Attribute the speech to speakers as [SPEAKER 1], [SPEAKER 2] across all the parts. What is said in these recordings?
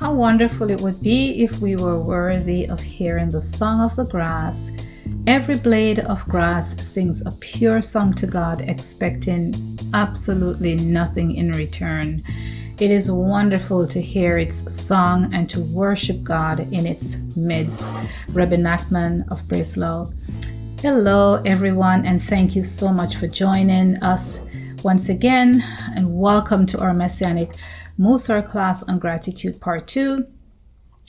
[SPEAKER 1] How wonderful it would be if we were worthy of hearing the song of the grass. Every blade of grass sings a pure song to God, expecting absolutely nothing in return. It is wonderful to hear its song and to worship God in its midst. Rabbi Nachman of Breslau. Hello, everyone, and thank you so much for joining us once again, and welcome to our Messianic Mussar class on gratitude part 2.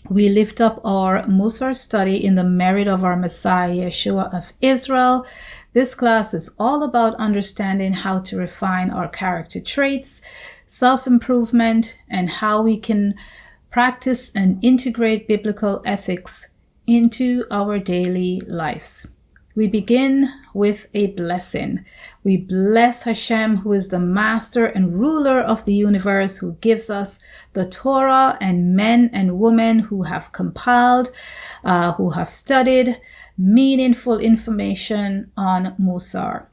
[SPEAKER 1] We lift up our Mussar study in the merit of our Messiah Yeshua of Israel. This class is all about understanding how to refine our character traits, self-improvement, and how we can practice and integrate biblical ethics into our daily lives. We begin with a blessing. We bless Hashem, who is the master and ruler of the universe, who gives us the Torah, and men and women who have compiled, who have studied meaningful information on Mussar.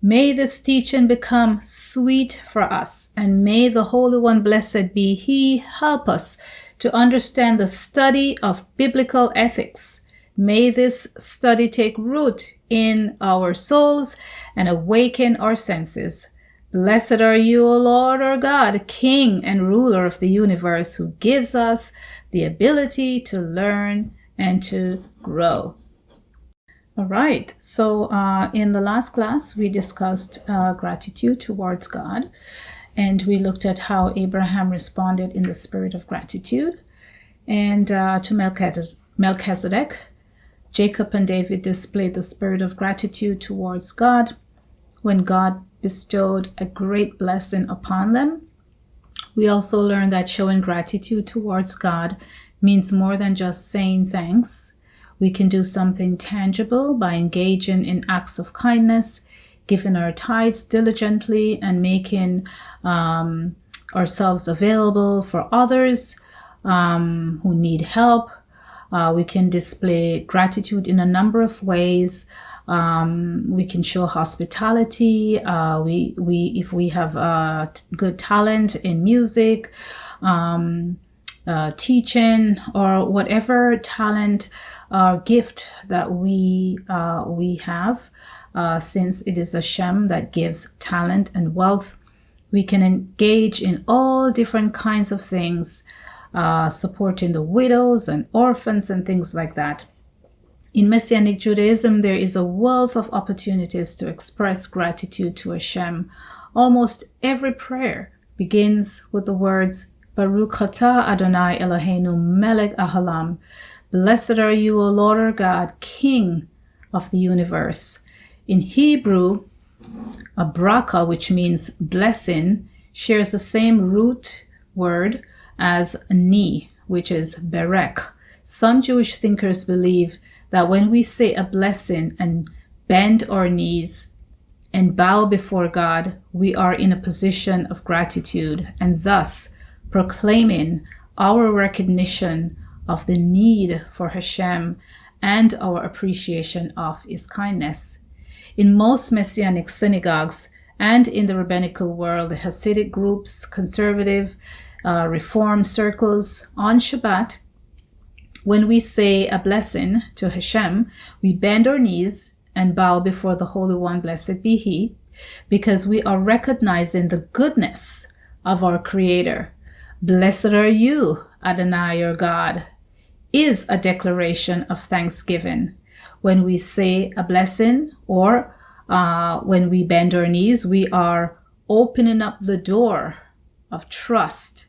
[SPEAKER 1] May this teaching become sweet for us, and may the Holy One, blessed be He, help us to understand the study of biblical ethics. May this study take root in our souls and awaken our senses. Blessed are you, O Lord our God, King and ruler of the universe, who gives us the ability to learn and to grow. All right, so in the last class, we discussed gratitude towards God, and we looked at how Abraham responded in the spirit of gratitude, and to Melchizedek, Jacob and David displayed the spirit of gratitude towards God when God bestowed a great blessing upon them. We also learned that showing gratitude towards God means more than just saying thanks. We can do something tangible by engaging in acts of kindness, giving our tithes diligently, and making ourselves available for others who need help. We can display gratitude in a number of ways. We can show hospitality. If we have good talent in music, teaching, or whatever talent or gift that we have, since it is Hashem that gives talent and wealth, we can engage in all different kinds of things. Supporting the widows and orphans and things like that. In Messianic Judaism, there is a wealth of opportunities to express gratitude to Hashem. Almost every prayer begins with the words, Baruch atah Adonai Eloheinu melech haolam. Blessed are you, O Lord our God, King of the universe. In Hebrew, a bracha, which means blessing, shares the same root word as ni, which is berek. Some Jewish thinkers believe that when we say a blessing and bend our knees and bow before God, we are in a position of gratitude, and thus proclaiming our recognition of the need for Hashem and our appreciation of His kindness. In most Messianic synagogues and in the rabbinical world, the Hasidic groups, conservative, Reform circles, on Shabbat, when we say a blessing to Hashem, we bend our knees and bow before the Holy One, blessed be He, because we are recognizing the goodness of our Creator. Blessed are you, Adonai, your God, is a declaration of thanksgiving. When we say a blessing, or when we bend our knees, we are opening up the door of trust,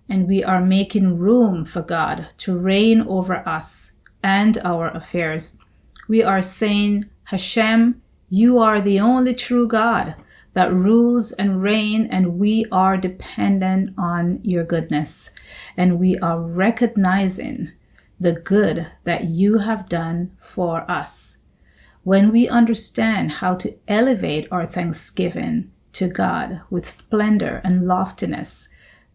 [SPEAKER 1] and we are making room for God to reign over us and our affairs. We are saying, Hashem, you are the only true God that rules and reign, and we are dependent on your goodness. And we are recognizing the good that you have done for us. When we understand how to elevate our thanksgiving to God with splendor and loftiness,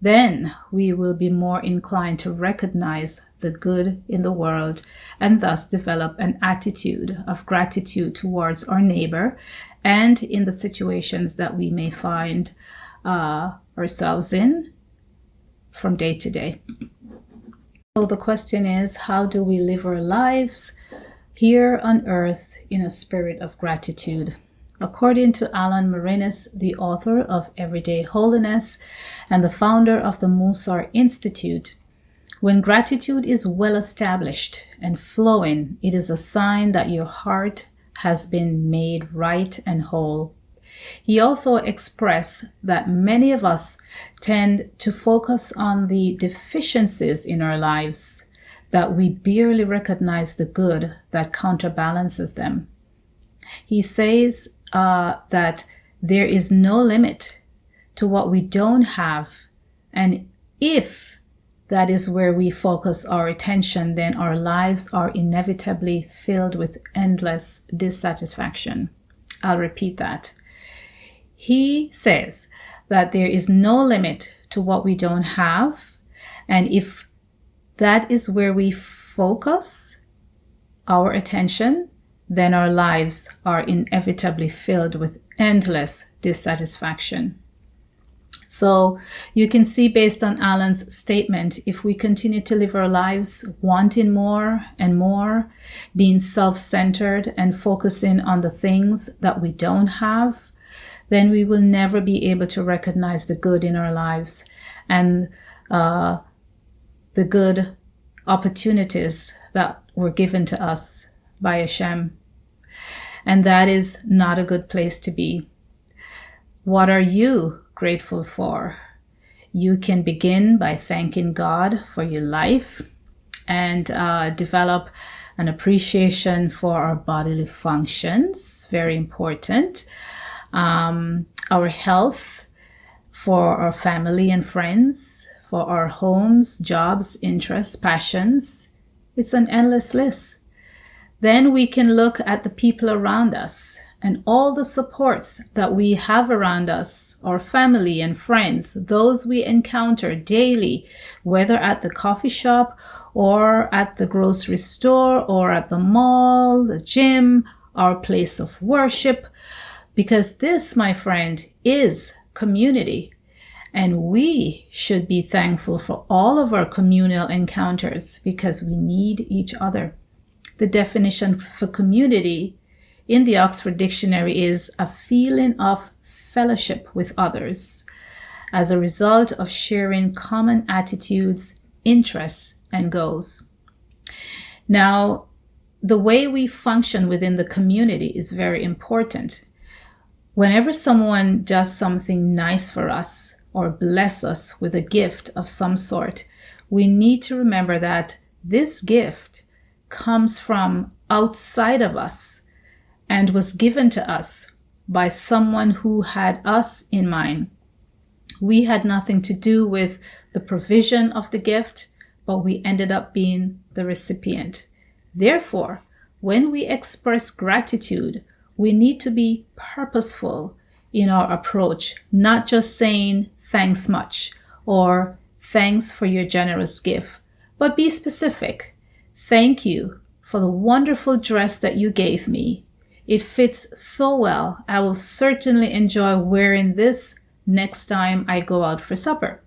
[SPEAKER 1] then we will be more inclined to recognize the good in the world and thus develop an attitude of gratitude towards our neighbor and in the situations that we may find ourselves in from day to day. So the question is, how do we live our lives here on earth in a spirit of gratitude? According to Alan Marinas, the author of Everyday Holiness and the founder of the Mussar Institute, when gratitude is well established and flowing, it is a sign that your heart has been made right and whole. He also expressed that many of us tend to focus on the deficiencies in our lives, that we barely recognize the good that counterbalances them. He says that there is no limit to what we don't have, and if that is where we focus our attention, then our lives are inevitably filled with endless dissatisfaction. I'll repeat that. He says that there is no limit to what we don't have, and if that is where we focus our attention, then our lives are inevitably filled with endless dissatisfaction. So you can see, based on Alan's statement, if we continue to live our lives wanting more and more, being self-centered and focusing on the things that we don't have, then we will never be able to recognize the good in our lives and the good opportunities that were given to us by Hashem. And that is not a good place to be. What are you grateful for? You can begin by thanking God for your life and develop an appreciation for our bodily functions, very important. Our health, for our family and friends, for our homes, jobs, interests, passions. It's an endless list. Then we can look at the people around us and all the supports that we have around us, our family and friends, those we encounter daily, whether at the coffee shop or at the grocery store or at the mall, the gym, our place of worship. Because this, my friend, is community. And we should be thankful for all of our communal encounters because we need each other. The definition for community in the Oxford Dictionary is a feeling of fellowship with others as a result of sharing common attitudes, interests, and goals. Now, the way we function within the community is very important. Whenever someone does something nice for us or bless us with a gift of some sort, we need to remember that this gift comes from outside of us and was given to us by someone who had us in mind. We had nothing to do with the provision of the gift, but we ended up being the recipient. Therefore, when we express gratitude, we need to be purposeful in our approach, not just saying thanks much or thanks for your generous gift, but be specific. Thank you for the wonderful dress that you gave me. It fits so well. I will certainly enjoy wearing this next time I go out for supper.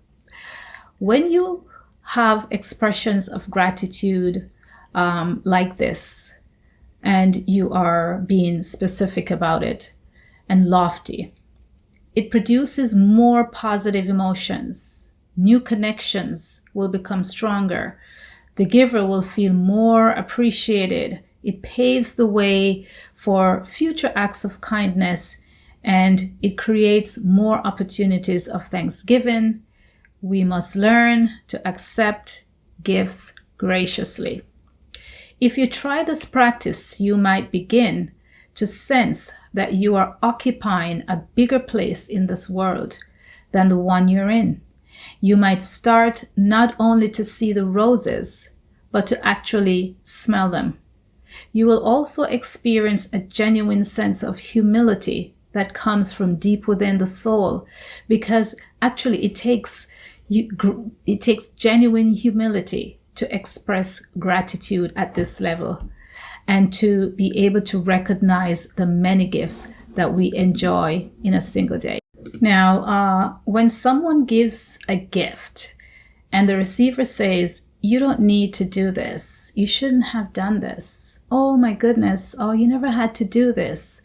[SPEAKER 1] When you have expressions of gratitude like this, and you are being specific about it and lofty, it produces more positive emotions. New connections will become stronger. The giver will feel more appreciated. It paves the way for future acts of kindness, and it creates more opportunities of thanksgiving. We must learn to accept gifts graciously. If you try this practice, you might begin to sense that you are occupying a bigger place in this world than the one you're in. You might start not only to see the roses, but to actually smell them. You will also experience a genuine sense of humility that comes from deep within the soul, because actually it takes genuine humility to express gratitude at this level and to be able to recognize the many gifts that we enjoy in a single day. Now, when someone gives a gift and the receiver says, you don't need to do this. You shouldn't have done this. Oh my goodness. Oh, you never had to do this.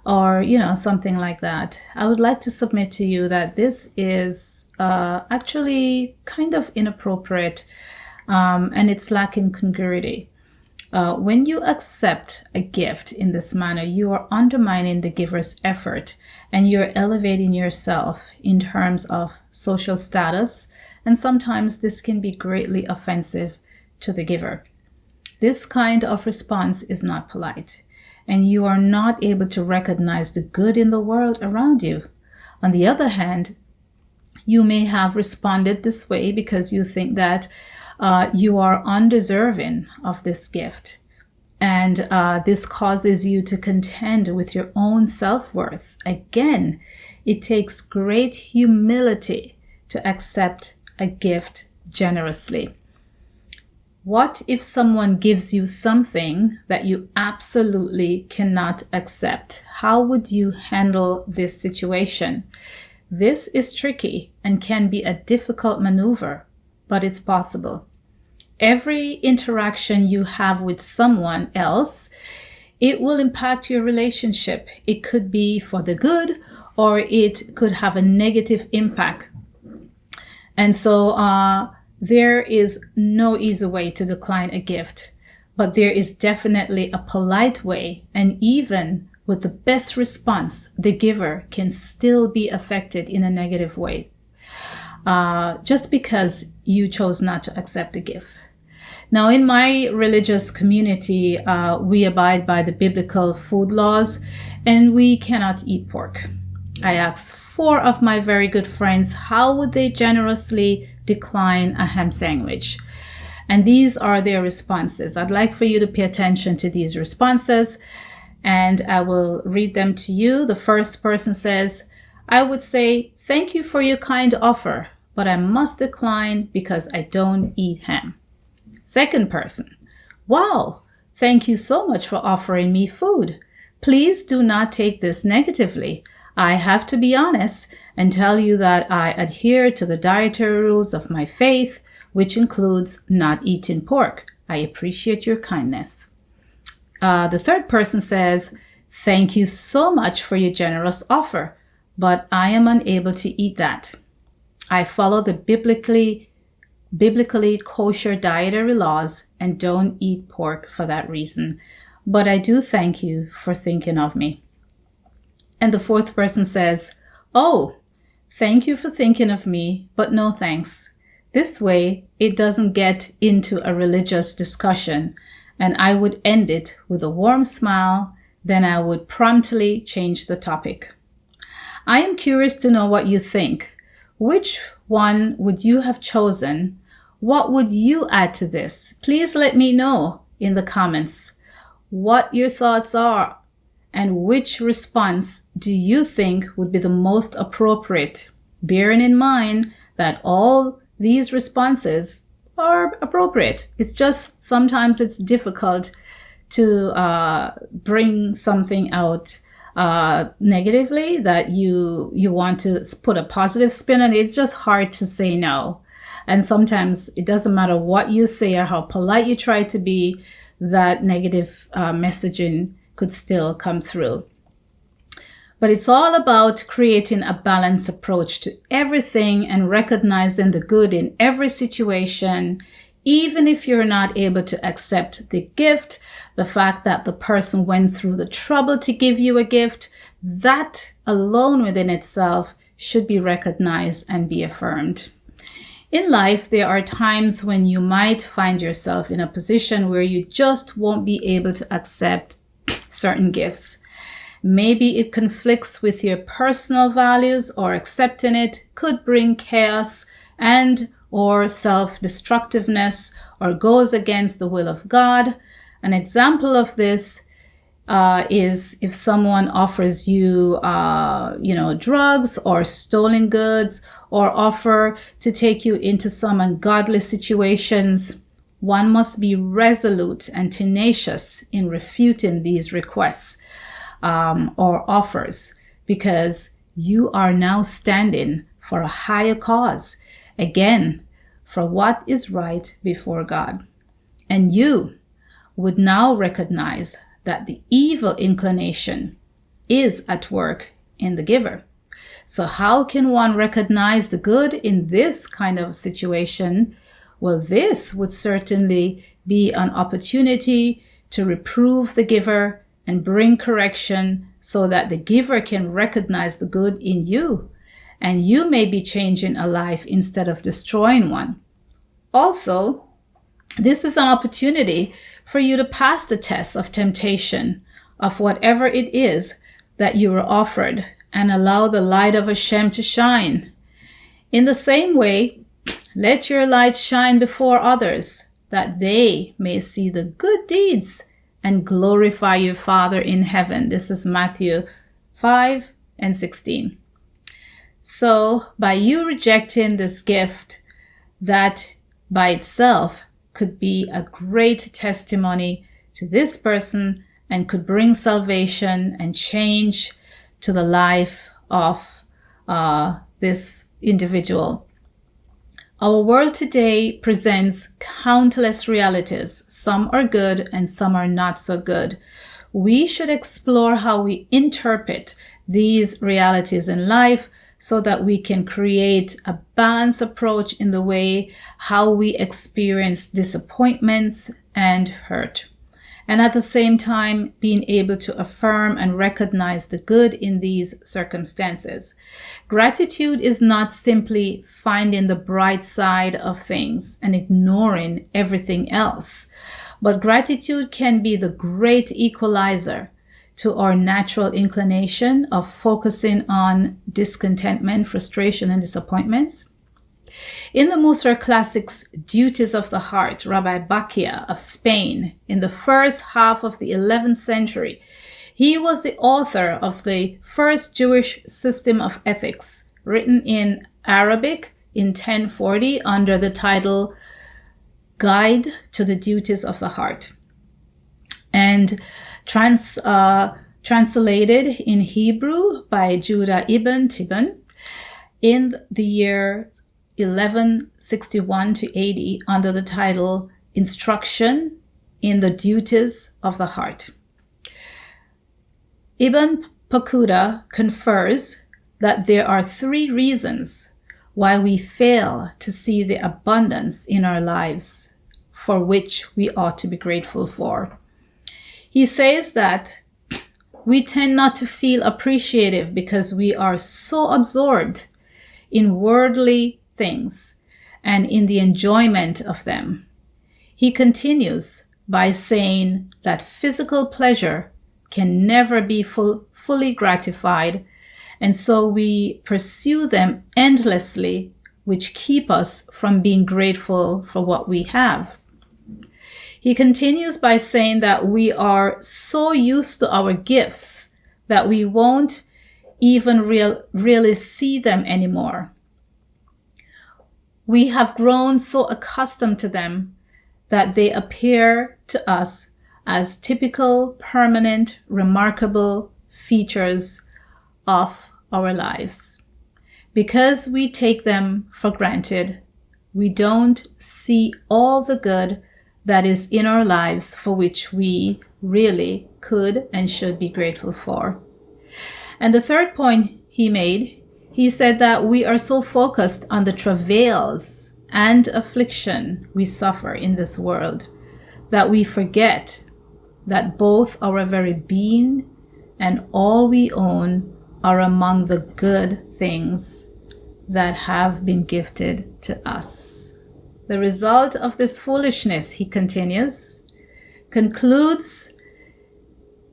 [SPEAKER 1] Or, something like that. I would like to submit to you that this is actually kind of inappropriate, and it's lacking congruity. When you accept a gift in this manner, you are undermining the giver's effort, and you're elevating yourself in terms of social status, and sometimes this can be greatly offensive to the giver. This kind of response is not polite, and you are not able to recognize the good in the world around you. On the other hand, you may have responded this way because you think that you are undeserving of this gift. And this causes you to contend with your own self-worth. Again, it takes great humility to accept a gift generously. What if someone gives you something that you absolutely cannot accept? How would you handle this situation? This is tricky and can be a difficult maneuver, but it's possible. Every interaction you have with someone else, it will impact your relationship. It could be for the good, or it could have a negative impact. And so there is no easy way to decline a gift, but there is definitely a polite way. And even with the best response, the giver can still be affected in a negative way, just because you chose not to accept the gift. Now, in my religious community, we abide by the biblical food laws, and we cannot eat pork. I asked 4 of my very good friends how would they generously decline a ham sandwich. And these are their responses. I'd like for you to pay attention to these responses, and I will read them to you. The first person says, I would say, thank you for your kind offer, but I must decline because I don't eat ham. Second person, wow, thank you so much for offering me food. Please do not take this negatively. I have to be honest and tell you that I adhere to the dietary rules of my faith, which includes not eating pork. I appreciate your kindness. The third person says, thank you so much for your generous offer, but I am unable to eat that. I follow the biblically kosher dietary laws and don't eat pork for that reason, but I do thank you for thinking of me. And the fourth person says, oh, thank you for thinking of me, but no thanks. This way, it doesn't get into a religious discussion, and I would end it with a warm smile, then I would promptly change the topic. I am curious to know what you think. Which one would you have chosen? What would you add to this? Please let me know in the comments what your thoughts are and which response do you think would be the most appropriate, bearing in mind that all these responses are appropriate. It's just sometimes it's difficult to bring something out negatively that you want to put a positive spin on. It's just hard to say no. And sometimes it doesn't matter what you say or how polite you try to be, that negative messaging could still come through. But it's all about creating a balanced approach to everything and recognizing the good in every situation. Even if you're not able to accept the gift, the fact that the person went through the trouble to give you a gift, that alone within itself should be recognized and be affirmed. In life, there are times when you might find yourself in a position where you just won't be able to accept certain gifts. Maybe it conflicts with your personal values, or accepting it could bring chaos and or self-destructiveness, or goes against the will of God. An example of this is if someone offers you, drugs or stolen goods, or offer to take you into some ungodly situations. One must be resolute and tenacious in refuting these requests or offers, because you are now standing for a higher cause. Again, for what is right before God. And you would now recognize that the evil inclination is at work in the giver. So how can one recognize the good in this kind of situation? Well, this would certainly be an opportunity to reprove the giver and bring correction so that the giver can recognize the good in you, and you may be changing a life instead of destroying one. Also, this is an opportunity for you to pass the test of temptation of whatever it is that you were offered and allow the light of Hashem to shine. In the same way, let your light shine before others, that they may see the good deeds and glorify your Father in heaven. This is Matthew 5:16. So by you rejecting this gift that by itself could be a great testimony to this person and could bring salvation and change to the life of this individual. Our world today presents countless realities. Some are good and some are not so good. We should explore how we interpret these realities in life so that we can create a balanced approach in the way how we experience disappointments and hurt. And at the same time, being able to affirm and recognize the good in these circumstances. Gratitude is not simply finding the bright side of things and ignoring everything else, but gratitude can be the great equalizer to our natural inclination of focusing on discontentment, frustration, and disappointments. In the Mussar classics, Duties of the Heart, Rabbi Bakia of Spain, in the first half of the 11th century, he was the author of the first Jewish system of ethics, written in Arabic in 1040 under the title Guide to the Duties of the Heart, and translated in Hebrew by Judah ibn Tibbon in the year 1161 to 80 under the title Instruction in the Duties of the Heart. Ibn Pakuda confers that there are 3 reasons why we fail to see the abundance in our lives for which we ought to be grateful for. He says that we tend not to feel appreciative because we are so absorbed in worldly things and in the enjoyment of them. He continues by saying that physical pleasure can never be fully gratified, and so we pursue them endlessly, which keep us from being grateful for what we have. He continues by saying that we are so used to our gifts that we won't even really see them anymore. We have grown so accustomed to them that they appear to us as typical, permanent, remarkable features of our lives. Because we take them for granted, we don't see all the good that is in our lives for which we really could and should be grateful for. And the third point he made, he said that we are so focused on the travails and affliction we suffer in this world that we forget that both our very being and all we own are among the good things that have been gifted to us. The result of this foolishness, he continues, concludes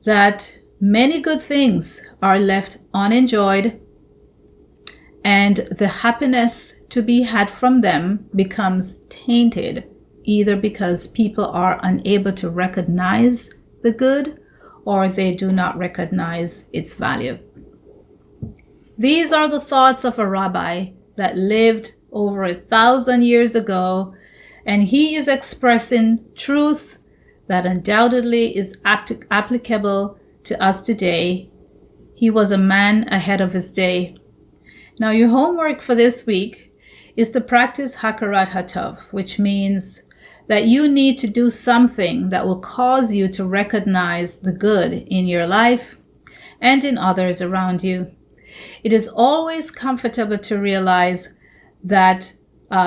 [SPEAKER 1] that many good things are left unenjoyed, and the happiness to be had from them becomes tainted, either because people are unable to recognize the good or they do not recognize its value. These are the thoughts of a rabbi that lived over 1,000 years ago, and he is expressing truth that undoubtedly is applicable to us today. He was a man ahead of his day. Now, your homework for this week is to practice Hakarat Hatov, which means that you need to do something that will cause you to recognize the good in your life and in others around you. It is always comfortable to realize that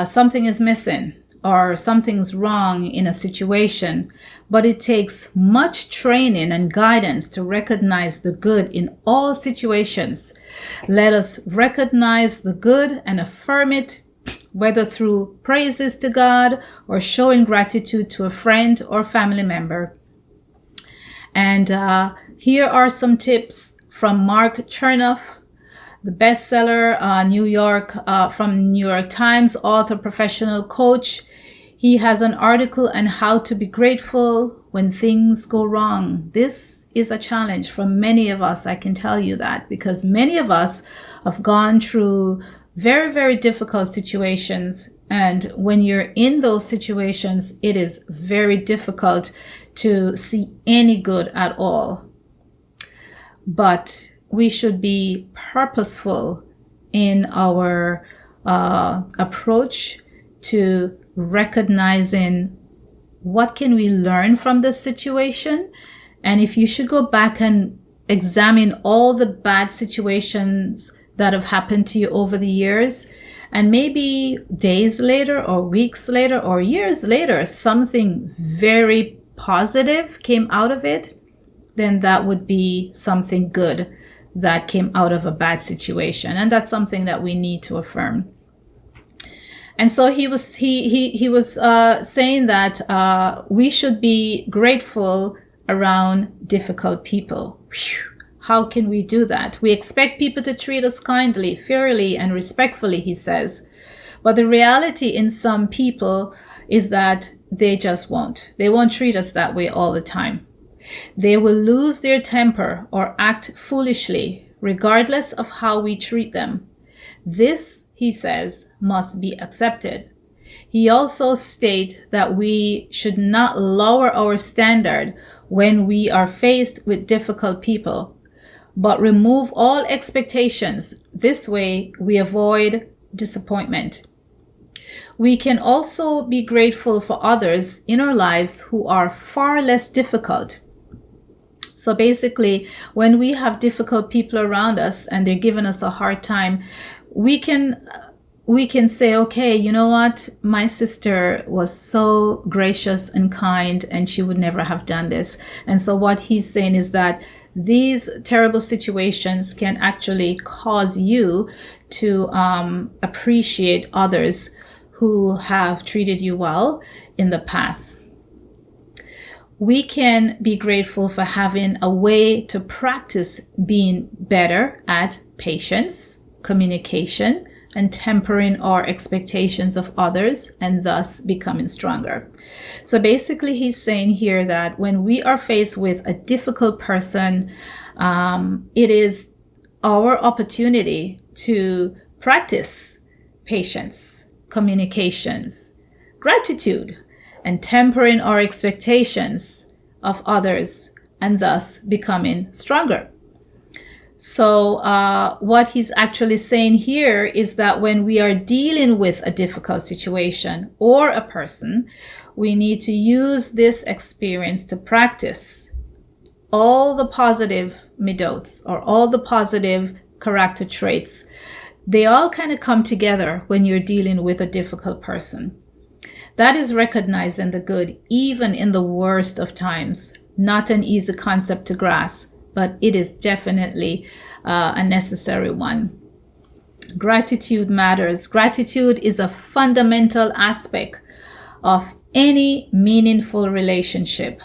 [SPEAKER 1] something is missing or something's wrong in a situation, but it takes much training and guidance to recognize the good in all situations. Let us recognize the good and affirm it, whether through praises to God or showing gratitude to a friend or family member. And here are some tips from Mark Chernoff, the bestseller, from New York Times, author, professional coach. He has an article on how to be grateful when things go wrong. This is a challenge for many of us, I can tell you that, because many of us have gone through very, very difficult situations. And when you're in those situations, it is very difficult to see any good at all. But we should be purposeful in our approach to recognizing what can we learn from this situation. And if you should go back and examine all the bad situations that have happened to you over the years, and maybe days later or weeks later or years later, something very positive came out of it, then that would be something good that came out of a bad situation. And that's something that we need to affirm. And so he was saying that we should be grateful around difficult people. Whew. How can we do that? We expect people to treat us kindly, fairly, and respectfully, he says. But the reality in some people is that they just won't. They won't treat us that way all the time. They will lose their temper or act foolishly, regardless of how we treat them. This, he says, must be accepted. He also states that we should not lower our standard when we are faced with difficult people, but remove all expectations. This way, we avoid disappointment. We can also be grateful for others in our lives who are far less difficult. So basically, when we have difficult people around us and they're giving us a hard time, we can say, okay, you know what? My sister was so gracious and kind, and she would never have done this. And so what he's saying is that these terrible situations can actually cause you to appreciate others who have treated you well in the past. We can be grateful for having a way to practice being better at patience, communication, and tempering our expectations of others, and thus becoming stronger. So basically, he's saying here that when we are faced with a difficult person, it is our opportunity to practice patience, communications, gratitude, and tempering our expectations of others, and thus becoming stronger. So what he's actually saying here is that when we are dealing with a difficult situation or a person, we need to use this experience to practice all the positive midots, or all the positive character traits. They all kind of come together when you're dealing with a difficult person. That is recognizing the good, even in the worst of times. Not an easy concept to grasp, but it is definitely a necessary one. Gratitude matters. Gratitude is a fundamental aspect of any meaningful relationship.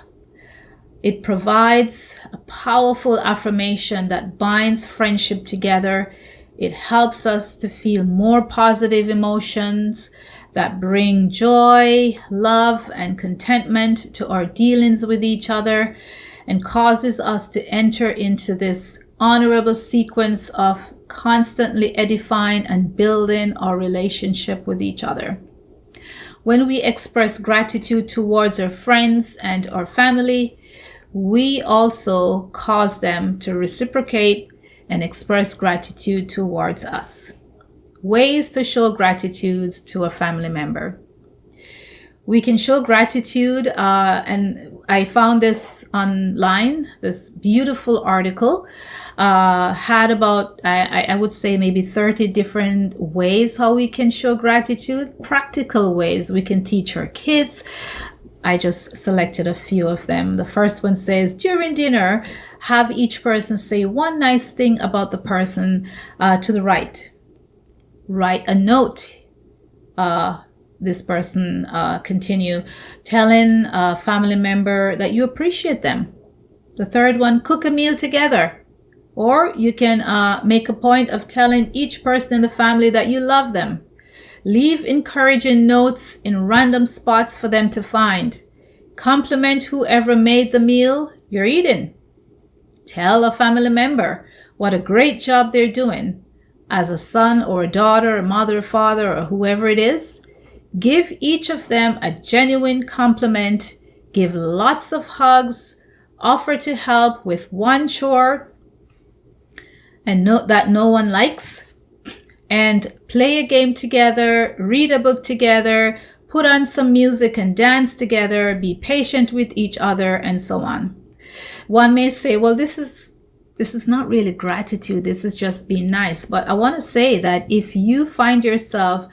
[SPEAKER 1] It provides a powerful affirmation that binds friendship together. It helps us to feel more positive emotions that bring joy, love, and contentment to our dealings with each other, and causes us to enter into this honorable sequence of constantly edifying and building our relationship with each other. When we express gratitude towards our friends and our family, we also cause them to reciprocate and express gratitude towards us. Ways to show gratitude to a family member. We can show gratitude, and I found this online, this beautiful article, had about, I would say maybe 30 different ways how we can show gratitude, practical ways we can teach our kids. I just selected a few of them. The first one says, during dinner, have each person say one nice thing about the person to the right. Write a note. This person continue telling a family member that you appreciate them. The third one, cook a meal together. Or you can make a point of telling each person in the family that you love them. Leave encouraging notes in random spots for them to find. Compliment whoever made the meal you're eating. Tell a family member what a great job they're doing. As a son or a daughter, a mother, father, or whoever it is, give each of them a genuine compliment. Give lots of hugs. Offer to help with one chore and note that no one likes. And play a game together, read a book together, put on some music and dance together, be patient with each other, and so on. One may say, well, this is not really gratitude. This is just being nice. But I want to say that if you find yourself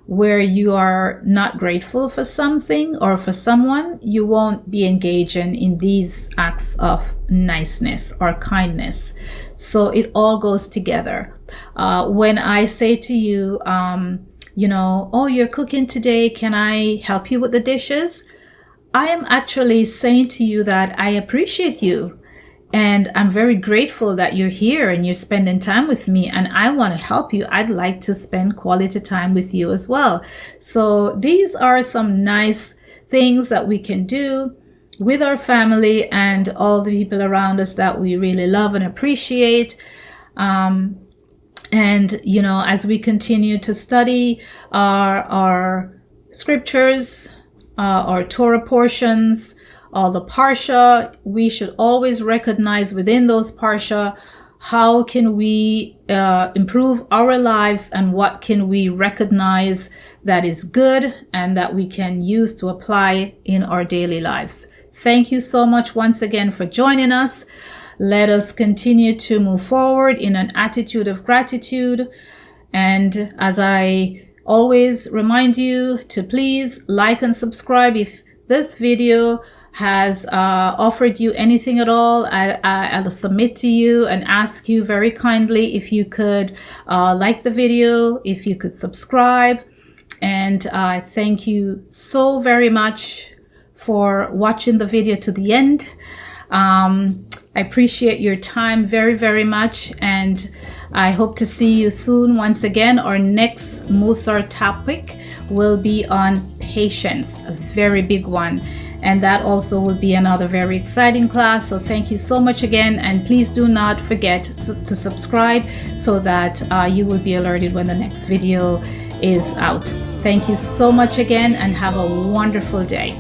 [SPEAKER 1] where you are not grateful for something or for someone, you won't be engaging in these acts of niceness or kindness. So it all goes together. When I say to you, oh, you're cooking today, can I help you with the dishes? I am actually saying to you that I appreciate you. And I'm very grateful that you're here and you're spending time with me, and I want to help you. I'd like to spend quality time with you as well. So these are some nice things that we can do with our family and all the people around us that we really love and appreciate. And, as we continue to study our scriptures, our Torah portions, the Parsha, we should always recognize within those Parsha, how can we improve our lives and what can we recognize that is good and that we can use to apply in our daily lives. Thank you so much once again for joining us. Let us continue to move forward in an attitude of gratitude. And as I always remind you to please like and subscribe if this video has offered you anything at all. I'll submit to you and ask you very kindly if you could like the video, if you could subscribe. And I thank you so very much for watching the video to the end. I appreciate your time very, very much. And I hope to see you soon once again. Our next Mussar topic will be on patience, a very big one. And that also will be another very exciting class. So thank you so much again. And please do not forget to subscribe so that you will be alerted when the next video is out. Thank you so much again and have a wonderful day.